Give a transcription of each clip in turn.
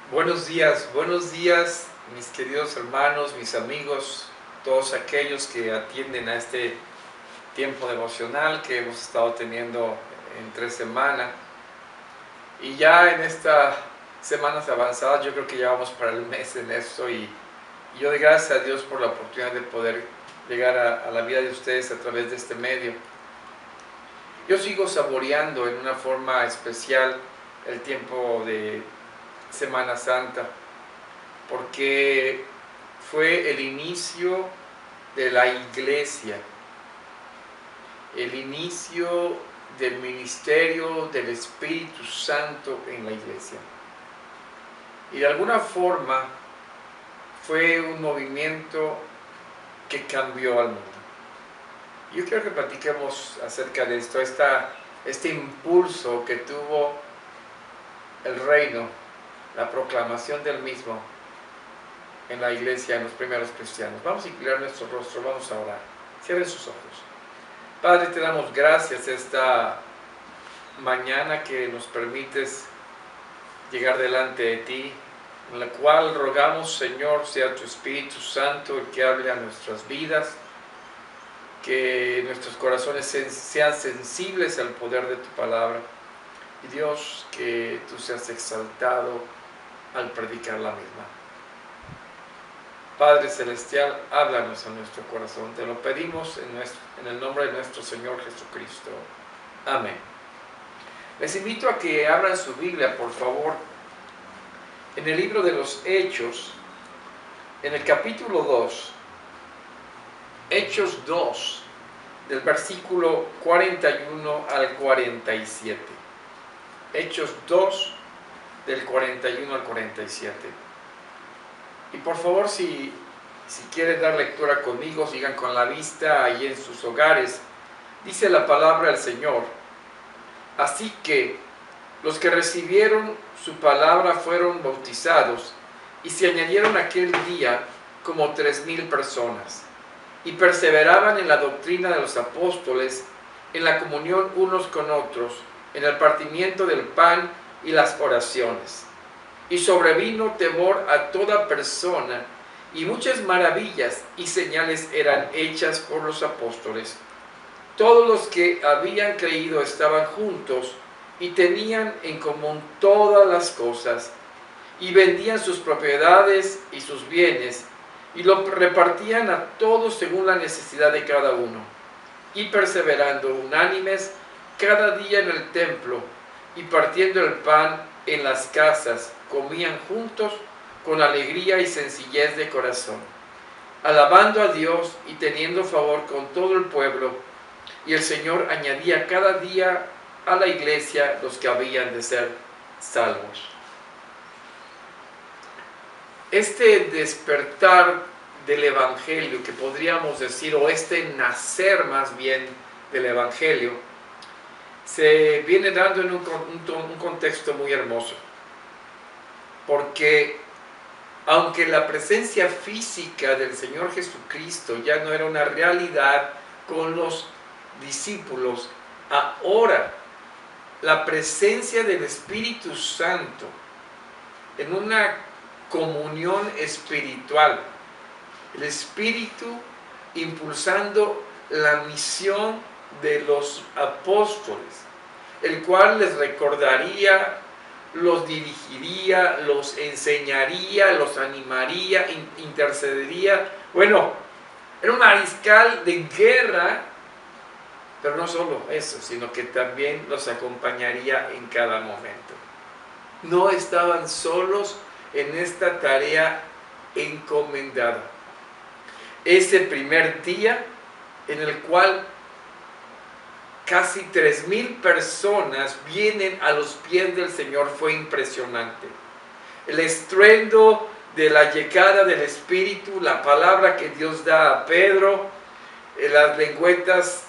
Buenos días, mis queridos hermanos, mis amigos, todos aquellos que atienden a este tiempo devocional que hemos estado teniendo entre semana. Y ya en estas semanas avanzadas, yo creo que ya vamos para el mes en esto y yo doy gracias a Dios por la oportunidad de poder llegar a la vida de ustedes a través de este medio. Yo sigo saboreando en una forma especial el tiempo de Semana Santa, porque fue el inicio de la iglesia, el inicio del ministerio del Espíritu Santo en la iglesia. Y de alguna forma fue un movimiento que cambió al mundo. Yo quiero que platiquemos acerca de esto, este impulso que tuvo el reino, la proclamación del mismo en la iglesia, en los primeros cristianos. Vamos a inclinar nuestro rostro, vamos a orar. Cierren sus ojos. Padre, te damos gracias esta mañana que nos permites llegar delante de ti, en la cual rogamos, Señor, sea tu Espíritu Santo el que hable a nuestras vidas, que nuestros corazones sean sensibles al poder de tu palabra. Y Dios, que tú seas exaltado al predicar la misma. Padre Celestial, háblanos a nuestro corazón. Te lo pedimos en el nombre de nuestro Señor Jesucristo. Amén. Les invito a que abran su Biblia, por favor, en el libro de los Hechos, en el capítulo 2, Hechos 2, del versículo 41 al 47. Hechos 2, del 41 al 47. Y por favor, si quieren dar lectura conmigo, sigan con la vista ahí en sus hogares. Dice la palabra del Señor: así que los que recibieron su palabra fueron bautizados, y se añadieron aquel día como 3,000 personas, y perseveraban en la doctrina de los apóstoles, en la comunión unos con otros, en el partimiento del pan y las oraciones. Y sobrevino temor a toda persona, y muchas maravillas y señales eran hechas por los apóstoles. Todos los que habían creído estaban juntos y tenían en común todas las cosas, y vendían sus propiedades y sus bienes, y lo repartían a todos según la necesidad de cada uno, y perseverando unánimes cada día en el templo, y partiendo el pan en las casas, comían juntos con alegría y sencillez de corazón, alabando a Dios y teniendo favor con todo el pueblo. Y el Señor añadía cada día a la iglesia los que habían de ser salvos. Este despertar del Evangelio, que podríamos decir, o este nacer más bien del Evangelio, se viene dando en un contexto muy hermoso. Porque aunque la presencia física del Señor Jesucristo ya no era una realidad con los discípulos, ahora la presencia del Espíritu Santo en una comunión espiritual, el Espíritu impulsando la misión de los apóstoles, el cual les recordaría, los dirigiría, los enseñaría, los animaría, intercedería. Bueno, era un mariscal de guerra, pero no solo eso, sino que también los acompañaría en cada momento. No estaban solos en esta tarea encomendada. Ese primer día en el cual casi 3,000 personas vienen a los pies del Señor fue impresionante. El estruendo de la llegada del Espíritu, la palabra que Dios da a Pedro, las lengüetas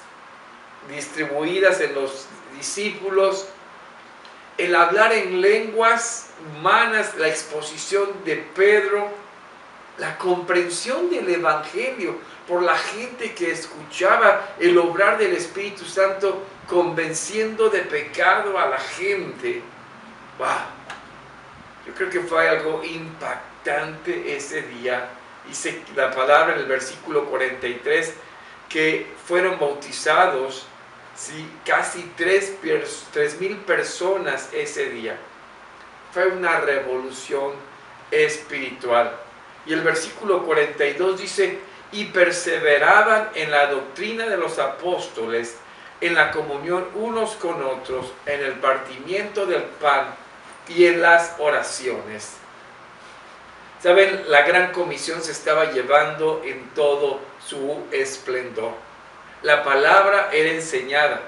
distribuidas en los discípulos, el hablar en lenguas humanas, la exposición de Pedro, la comprensión del Evangelio por la gente que escuchaba, el obrar del Espíritu Santo convenciendo de pecado a la gente. ¡Wow! Yo creo que fue algo impactante ese día. Dice la palabra en el versículo 43 que fueron bautizados, ¿sí?, casi 3,000 personas ese día. Fue una revolución espiritual. Y el versículo 42 dice: y perseveraban en la doctrina de los apóstoles, en la comunión unos con otros, en el partimiento del pan y en las oraciones. ¿Saben? La gran comisión se estaba llevando en todo su esplendor. La palabra era enseñada.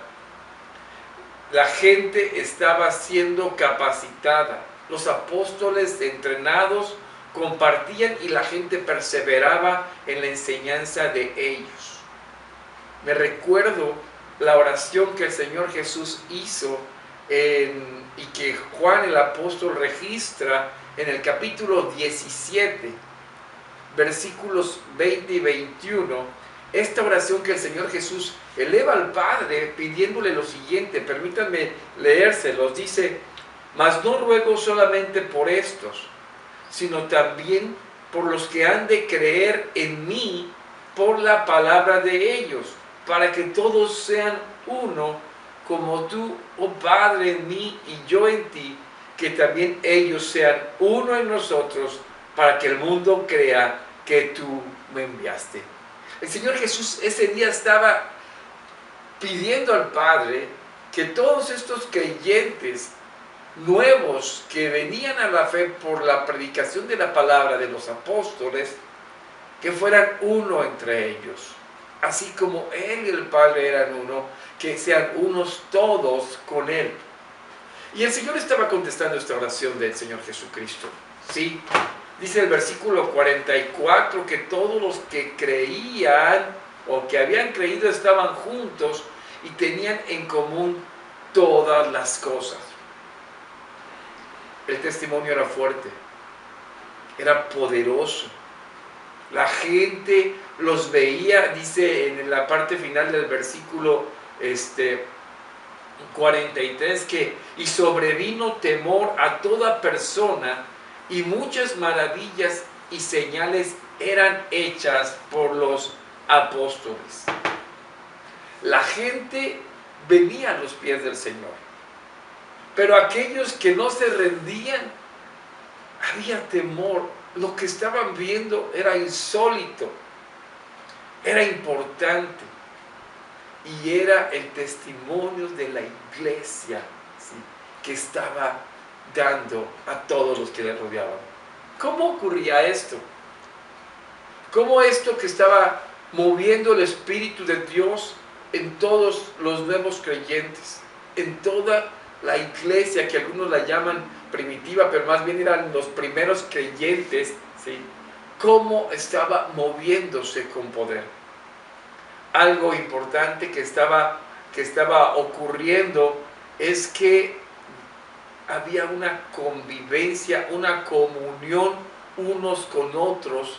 La gente estaba siendo capacitada. Los apóstoles entrenados compartían y la gente perseveraba en la enseñanza de ellos. Me recuerdo la oración que el Señor Jesús hizo y que Juan el apóstol registra en el capítulo 17, versículos 20 y 21. Esta oración que el Señor Jesús eleva al Padre pidiéndole lo siguiente, permítanme leérselos. Dice: mas no ruego solamente por estos, sino también por los que han de creer en mí por la palabra de ellos, para que todos sean uno, como tú, oh Padre, en mí y yo en ti, que también ellos sean uno en nosotros, para que el mundo crea que tú me enviaste. El Señor Jesús ese día estaba pidiendo al Padre que todos estos creyentes nuevos que venían a la fe por la predicación de la palabra de los apóstoles, que fueran uno entre ellos, así como Él y el Padre eran uno, que sean unos todos con Él. Y el Señor estaba contestando esta oración del Señor Jesucristo. Sí, dice el versículo 44 que todos los que creían o que habían creído estaban juntos y tenían en común todas las cosas. El testimonio era fuerte, era poderoso. La gente los veía, dice en la parte final del versículo 43, que y sobrevino temor a toda persona, y muchas maravillas y señales eran hechas por los apóstoles. La gente venía a los pies del Señor, pero aquellos que no se rendían, había temor. Lo que estaban viendo era insólito, era importante, y era el testimonio de la iglesia, ¿sí?, que estaba dando a todos los que le rodeaban. ¿Cómo ocurría esto? ¿Cómo esto que estaba moviendo el Espíritu de Dios en todos los nuevos creyentes, en toda la iglesia, que algunos la llaman primitiva, pero más bien eran los primeros creyentes, ¿sí? ¿Cómo estaba moviéndose con poder? Algo importante que estaba ocurriendo es que había una convivencia, una comunión unos con otros,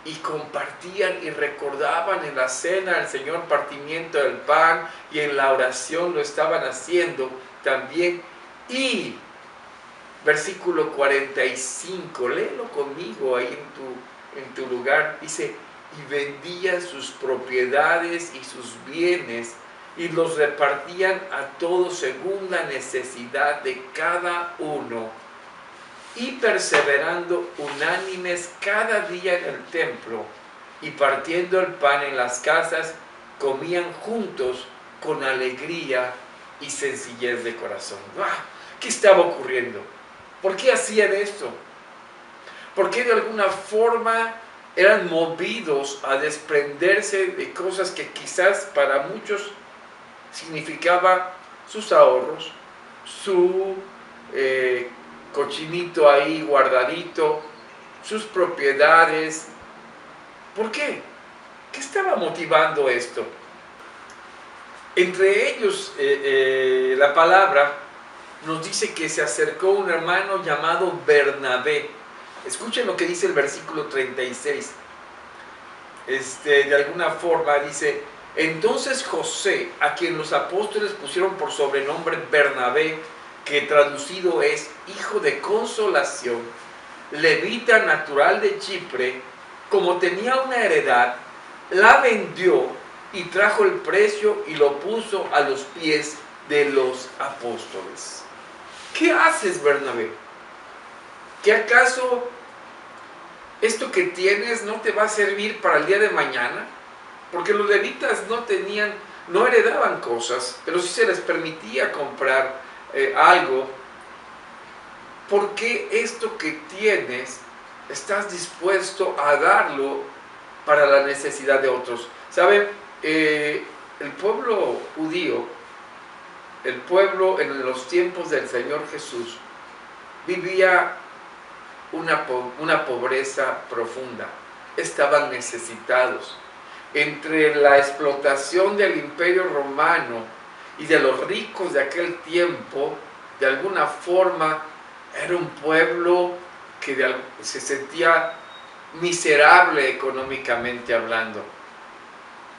y compartían y recordaban en la cena el Señor partimiento del pan, y en la oración lo estaban haciendo también. Y versículo 45, léelo conmigo ahí en tu lugar, dice: y vendían sus propiedades y sus bienes y los repartían a todos según la necesidad de cada uno, y perseverando unánimes cada día en el templo y partiendo el pan en las casas, comían juntos con alegría y sencillez de corazón. ¿Qué estaba ocurriendo? ¿Por qué hacían esto? ¿Por qué de alguna forma eran movidos a desprenderse de cosas que quizás para muchos significaba sus ahorros, su cochinito ahí guardadito, sus propiedades? ¿Por qué? ¿Qué estaba motivando esto? Entre ellos, la palabra nos dice que se acercó un hermano llamado Bernabé. Escuchen lo que dice el versículo 36. De alguna forma dice: entonces José, a quien los apóstoles pusieron por sobrenombre Bernabé, que traducido es hijo de consolación, levita natural de Chipre, como tenía una heredad, la vendió y trajo el precio y lo puso a los pies de los apóstoles. ¿Qué haces, Bernabé? ¿Que acaso esto que tienes no te va a servir para el día de mañana? Porque los levitas no heredaban cosas, pero sí se les permitía comprar algo. ¿Por qué esto que tienes estás dispuesto a darlo para la necesidad de otros? ¿Saben? El pueblo judío, el pueblo en los tiempos del Señor Jesús, vivía una pobreza profunda. Estaban necesitados. Entre la explotación del Imperio Romano y de los ricos de aquel tiempo, de alguna forma, era un pueblo que se sentía miserable económicamente hablando.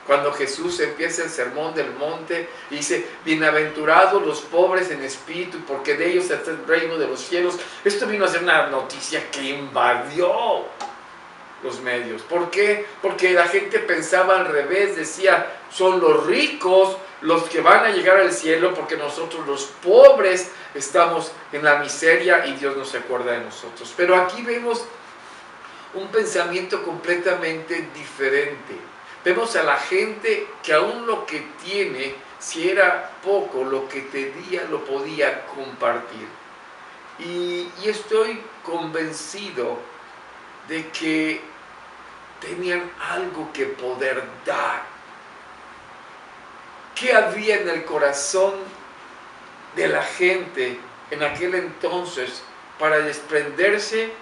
Cuando Jesús empieza el sermón del monte, dice, bienaventurados los pobres en espíritu, porque de ellos está el reino de los cielos. Esto vino a ser una noticia que invadió los medios. ¿Por qué? Porque la gente pensaba al revés, decía, son los ricos los que van a llegar al cielo, porque nosotros los pobres estamos en la miseria y Dios no se acuerda de nosotros. Pero aquí vemos un pensamiento completamente diferente. Vemos a la gente que aún lo que tiene, si era poco, lo que tenía lo podía compartir. Y estoy convencido de que tenían algo que poder dar. ¿Qué había en el corazón de la gente en aquel entonces para desprenderse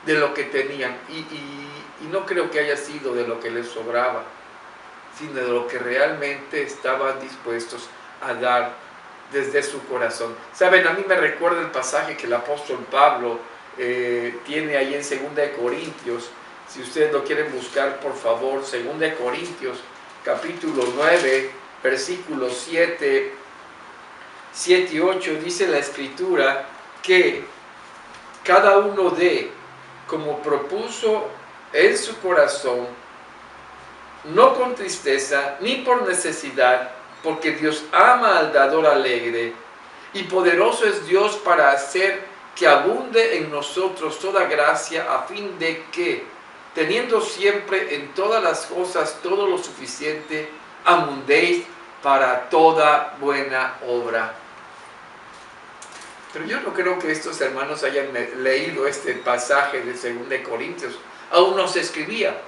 de lo que tenían? Y no creo que haya sido de lo que les sobraba, sino de lo que realmente estaban dispuestos a dar desde su corazón. Saben, a mí me recuerda el pasaje que el apóstol Pablo tiene ahí en 2 Corintios. Si ustedes lo quieren buscar, por favor, 2 Corintios, capítulo 9, versículos 7 y 8, dice la Escritura que cada uno dé como propuso en su corazón, no con tristeza ni por necesidad, porque Dios ama al dador alegre, y poderoso es Dios para hacer que abunde en nosotros toda gracia, a fin de que, teniendo siempre en todas las cosas todo lo suficiente, abundéis para toda buena obra. Pero yo no creo que estos hermanos hayan leído este pasaje de 2 Corintios. Aún no se escribía.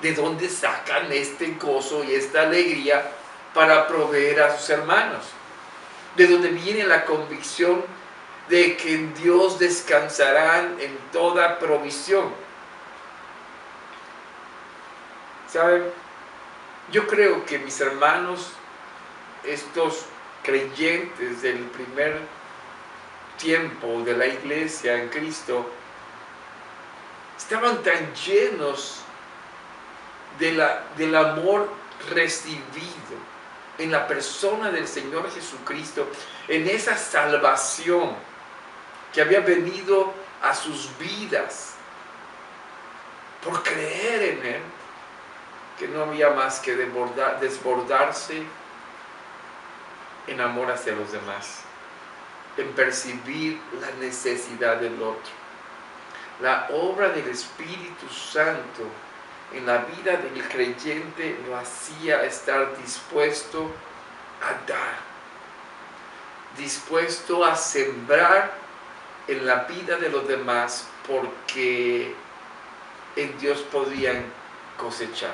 ¿De dónde sacan este gozo y esta alegría para proveer a sus hermanos? ¿De dónde viene la convicción de que en Dios descansarán en toda provisión? ¿Saben? Yo creo que mis hermanos, estos creyentes del primer tiempo de la iglesia en Cristo, estaban tan llenos del amor recibido en la persona del Señor Jesucristo, en esa salvación que había venido a sus vidas por creer en Él, que no había más que desbordarse en amor hacia los demás, en percibir la necesidad del otro. La obra del Espíritu Santo en la vida del creyente lo hacía estar dispuesto a dar, dispuesto a sembrar en la vida de los demás, porque en Dios podían cosechar.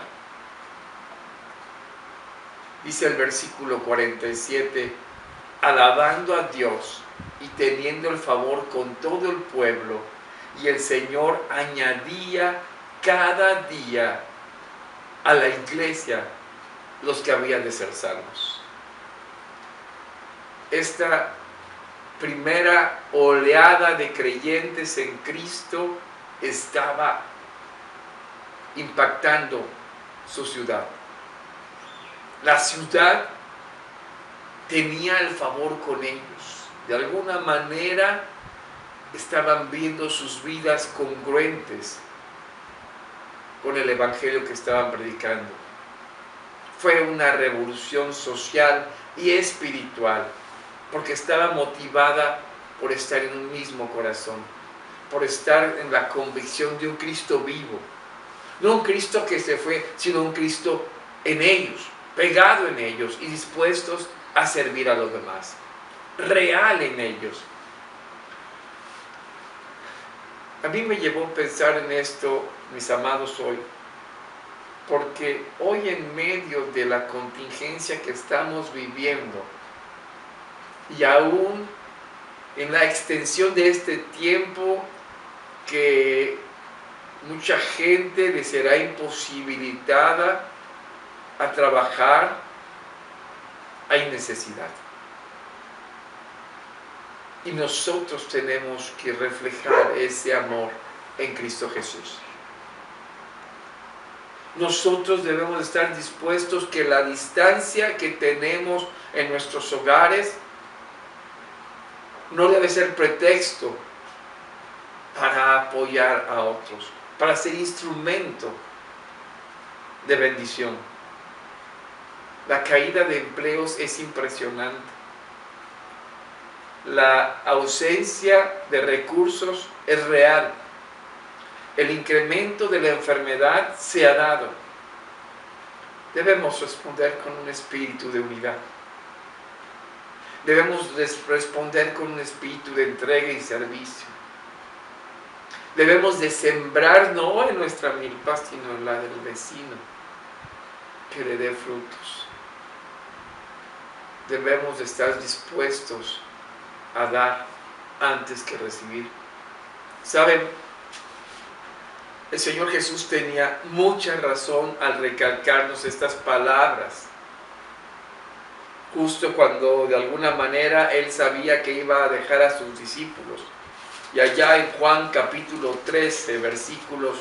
Dice el versículo 47, alabando a Dios y teniendo el favor con todo el pueblo, y el Señor añadía cada día a la iglesia los que habían de ser salvos. Esta primera oleada de creyentes en Cristo estaba impactando su ciudad. La ciudad tenía el favor con ellos. De alguna manera estaban viendo sus vidas congruentes con el evangelio que estaban predicando. Fue una revolución social y espiritual, porque estaba motivada por estar en un mismo corazón, por estar en la convicción de un Cristo vivo. No un Cristo que se fue, sino un Cristo en ellos, pegado en ellos y dispuestos a servir a los demás, real en ellos. A mí me llevó a pensar en esto, mis amados, hoy, porque hoy en medio de la contingencia que estamos viviendo y aún en la extensión de este tiempo que mucha gente le será imposibilitada a trabajar, hay necesidad. Y nosotros tenemos que reflejar ese amor en Cristo Jesús. Nosotros debemos estar dispuestos que la distancia que tenemos en nuestros hogares no debe ser pretexto para apoyar a otros, para ser instrumento de bendición. La caída de empleos es impresionante. La ausencia de recursos es real. El incremento de la enfermedad se ha dado. Debemos responder con un espíritu de unidad. Debemos responder con un espíritu de entrega y servicio. Debemos de sembrar no en nuestra milpa, sino en la del vecino, que le dé frutos. Debemos de estar dispuestos a dar antes que recibir. ¿Saben? El Señor Jesús tenía mucha razón al recalcarnos estas palabras. Justo cuando de alguna manera Él sabía que iba a dejar a sus discípulos. Y allá en Juan capítulo 13, versículos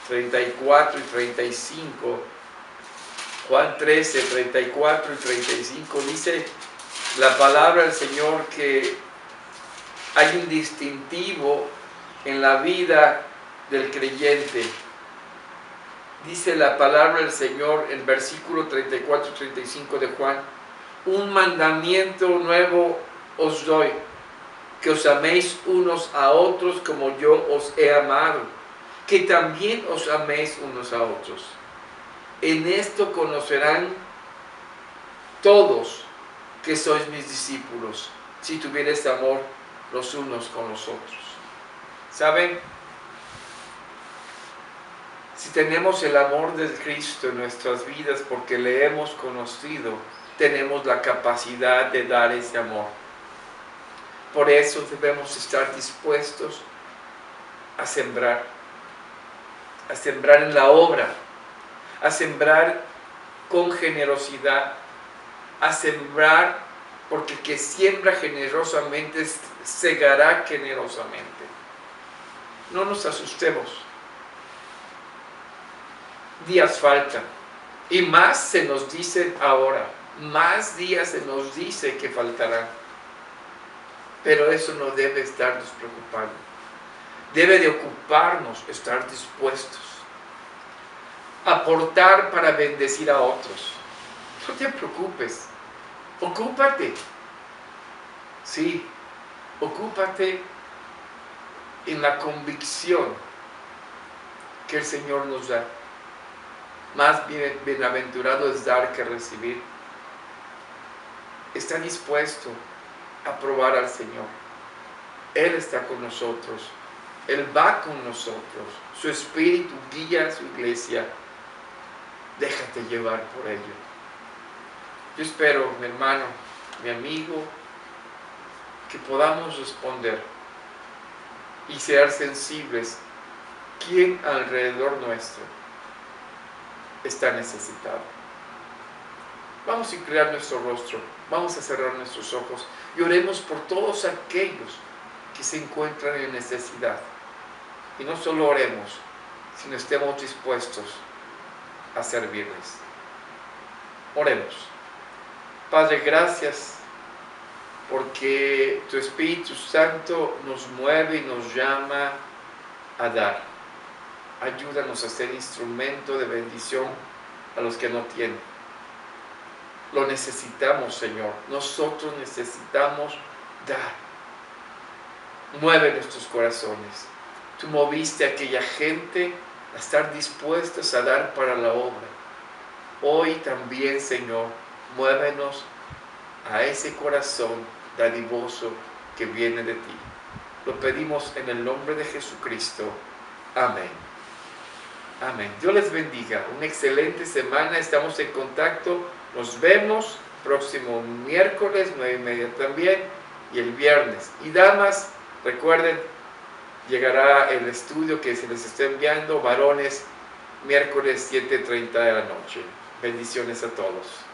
34 y 35, Juan 13, 34 y 35, dice la palabra del Señor que hay un distintivo en la vida del creyente. Dice la palabra del Señor en versículo 34 y 35 de Juan: un mandamiento nuevo os doy, que os améis unos a otros como yo os he amado, que también os améis unos a otros. En esto conocerán todos que sois mis discípulos, si tuviereis amor los unos con los otros. ¿Saben? Si tenemos el amor de Cristo en nuestras vidas porque le hemos conocido, tenemos la capacidad de dar ese amor. Por eso debemos estar dispuestos a sembrar en la obra, a sembrar con generosidad, a sembrar porque el que siembra generosamente segará generosamente. No nos asustemos. Días faltan y más se nos dice ahora, más días se nos dice que faltarán. Pero eso no debe estarnos preocupando. Debe de ocuparnos estar dispuestos a aportar para bendecir a otros. No te preocupes, ocúpate. Sí, ocúpate en la convicción que el Señor nos da. Más bienaventurado es dar que recibir. Está dispuesto a probar al Señor. Él está con nosotros. Él va con nosotros. Su Espíritu guía a su iglesia. Déjate llevar por ello. Yo espero, mi hermano, mi amigo, que podamos responder y ser sensibles. ¿Quién alrededor nuestro está necesitado? Vamos a inclinar nuestro rostro, vamos a cerrar nuestros ojos y oremos por todos aquellos que se encuentran en necesidad. Y no solo oremos, sino estemos dispuestos a servirles. Oremos. Padre, gracias porque tu Espíritu Santo nos mueve y nos llama a dar. Ayúdanos a ser instrumento de bendición a los que no tienen. Lo necesitamos, Señor. Nosotros necesitamos dar. Mueve nuestros corazones. Tú moviste a aquella gente a estar dispuestos a dar para la obra. Hoy también, Señor, muévenos a ese corazón dadivoso que viene de ti. Lo pedimos en el nombre de Jesucristo. Amén. Amén. Dios les bendiga. Una excelente semana. Estamos en contacto. Nos vemos próximo miércoles, 9:30 también, y el viernes. Y damas, recuerden, llegará el estudio que se les está enviando, varones, miércoles 7:30 de la noche. Bendiciones a todos.